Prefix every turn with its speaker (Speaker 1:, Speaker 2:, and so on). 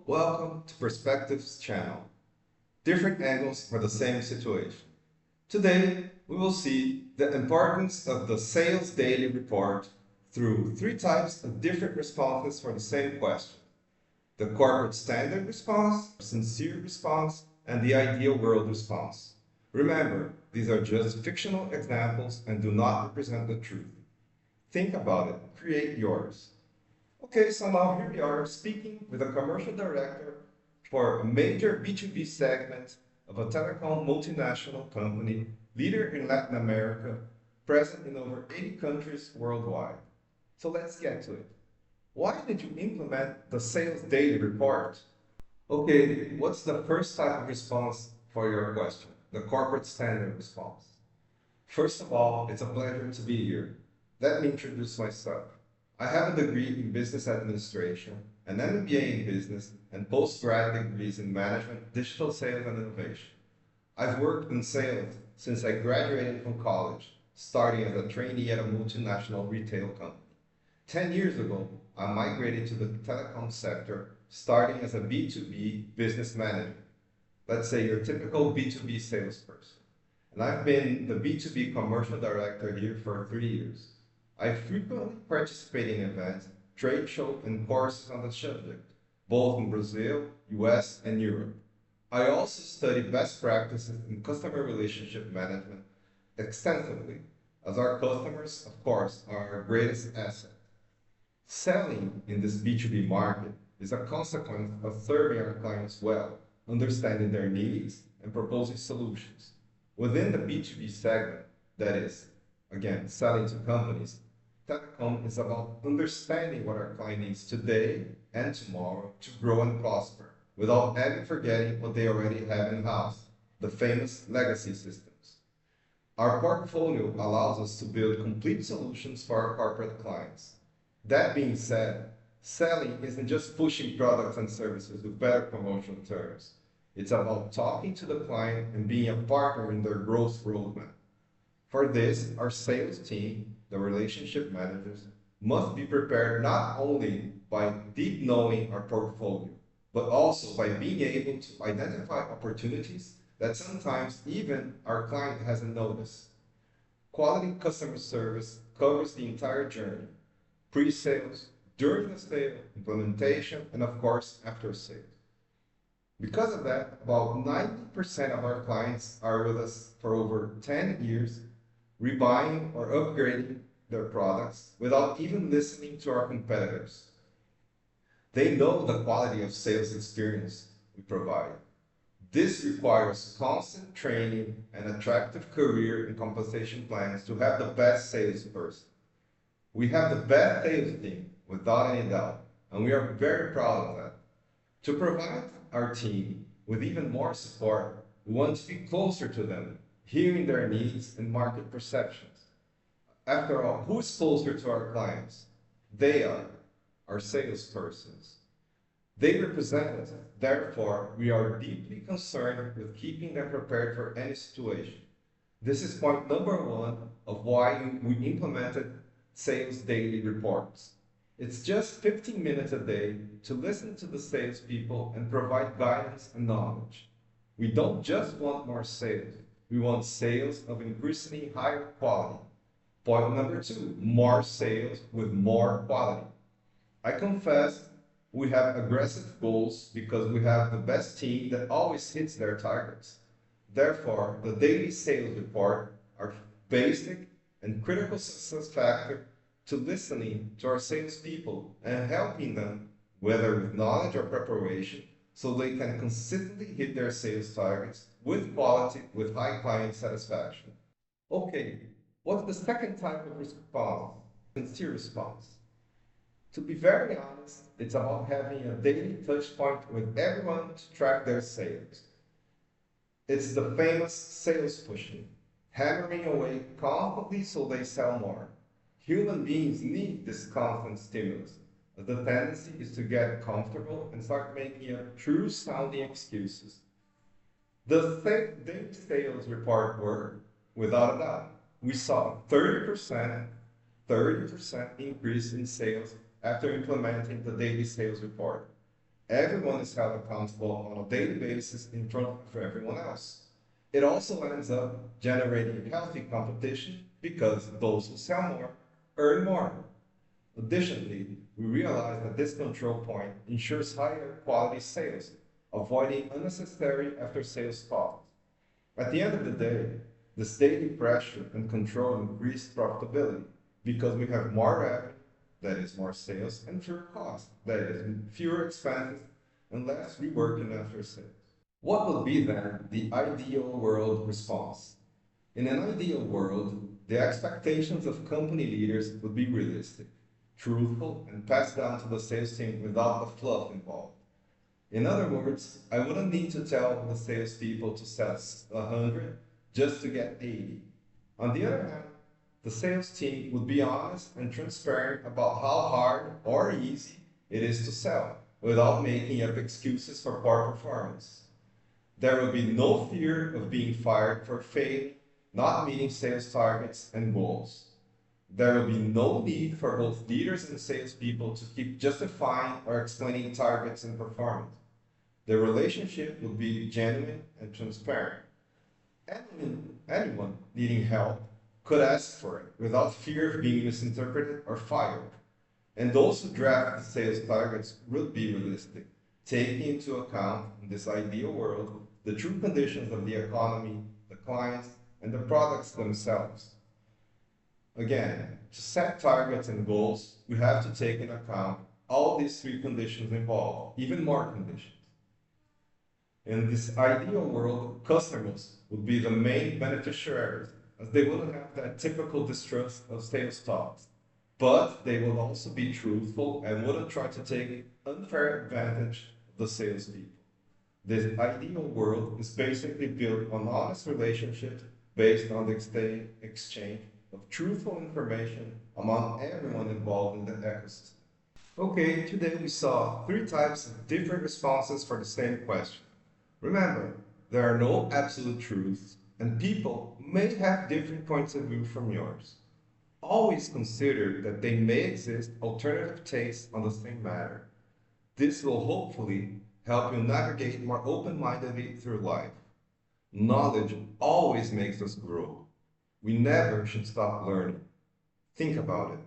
Speaker 1: welcome to Perspectives channel. Different angles for the same situation. Today, we will see the importance of the sales daily report through three types of different responses for the same question. The corporate standard response, sincere response, and the ideal world response. Remember, these are just fictional examples and do not represent the truth. Think about it, create yours. Okay, so now here we are speaking with a commercial director for a major B2B segment of a telecom multinational company, leader in Latin America, present in over 80 countries worldwide. So let's get to it. Why did you implement the sales daily report? Okay, what's the first type of response for your question? The corporate standard response. First of all, it's a pleasure to be here. Let me introduce myself. I have a degree in business administration, an MBA in business, and postgrad degrees in management, digital sales, and innovation. I've worked in sales since I graduated from college, starting as a trainee at a multinational retail company. 10 years ago, I migrated to the telecom sector, starting as a B2B business manager. Let's say your typical B2B salesperson. And I've been the B2B commercial director here for 3 years. I frequently participate in events, trade shows, and courses on the subject, both in Brazil, US, and Europe. I also study best practices in customer relationship management extensively, as our customers, of course, are our greatest asset. Selling in this B2B market is a consequence of serving our clients well, understanding their needs, and proposing solutions. Within the B2B segment, that is, again, selling to companies, telecom is about understanding what our client needs today and tomorrow to grow and prosper, without ever forgetting what they already have in-house, the famous legacy systems. Our portfolio allows us to build complete solutions for our corporate clients. That being said, selling isn't just pushing products and services with better promotional terms. It's about talking to the client and being a partner in their growth roadmap. For this, our sales team, the relationship managers, must be prepared not only by deep knowing our portfolio, but also by being able to identify opportunities that sometimes even our client hasn't noticed. Quality customer service covers the entire journey: pre-sales, during the sale, implementation, and of course, after sales. Because of that, about 90% of our clients are with us for over 10 years, rebuying or upgrading their products without even listening to our competitors. They know the quality of sales experience we provide. This requires constant training and attractive career and compensation plans to have the best salesperson. We have the best sales team, without any doubt, and we are very proud of that. To provide our team with even more support, we want to be closer to them, hearing their needs and market perceptions. After all, who's closer to our clients? They are, our salespersons. They represent us, therefore, we are deeply concerned with keeping them prepared for any situation. This is point number one of why we implemented sales daily reports. It's just 15 minutes a day to listen to the salespeople and provide guidance and knowledge. We don't just want more sales, we want sales of increasingly higher quality. Point number two, more sales with more quality. I confess we have aggressive goals because we have the best team that always hits their targets. Therefore, the daily sales report are basic and critical success factor to listening to our salespeople and helping them, whether with knowledge or preparation, so they can consistently hit their sales targets with quality, with high client satisfaction. Okay, what's the second type of response? Sincere response. To be very honest, it's about having a daily touch point with everyone to track their sales. It's the famous sales pushing, hammering away constantly so they sell more. Human beings need this constant stimulus. The tendency is to get comfortable and start making true sounding excuses. The daily sales report were, without a doubt, we saw a 30% increase in sales after implementing the daily sales report. Everyone is held accountable on a daily basis in front of everyone else. It also ends up generating healthy competition because those who sell more earn more. Additionally, we realize that this control point ensures higher quality sales, avoiding unnecessary after-sales costs. At the end of the day, the daily pressure and control increase profitability because we have more revenue, that is more sales, and fewer costs, that is fewer expenses and less reworking after sales. What would be then the ideal world response? In an ideal world, the expectations of company leaders would be realistic, truthful, and passed down to the sales team without the fluff involved. In other words, I wouldn't need to tell the salespeople to sell 100 just to get 80. On the other hand, the sales team would be honest and transparent about how hard or easy it is to sell without making up excuses for poor performance. There will be no fear of being fired for failing, not meeting sales targets and goals. There will be no need for both leaders and salespeople to keep justifying or explaining targets and performance. The relationship will be genuine and transparent. Anyone needing help could ask for it without fear of being misinterpreted or fired. And those who draft the sales targets will be realistic, taking into account, in this ideal world, the true conditions of the economy, the clients, and the products themselves. Again, to set targets and goals, we have to take into account all these three conditions involved, even more conditions. In this ideal world, customers would be the main beneficiaries, as they wouldn't have that typical distrust of sales talks. But they will also be truthful and wouldn't try to take unfair advantage of the salespeople. This ideal world is basically built on honest relationships based on the exchange of truthful information among everyone involved in the ecosystem. Okay, today we saw three types of different responses for the same question. Remember, there are no absolute truths, and people may have different points of view from yours. Always consider that they may exist alternative tastes on the same matter. This will hopefully help you navigate more open-mindedly through life. Knowledge always makes us grow. We never should stop learning. Think about it.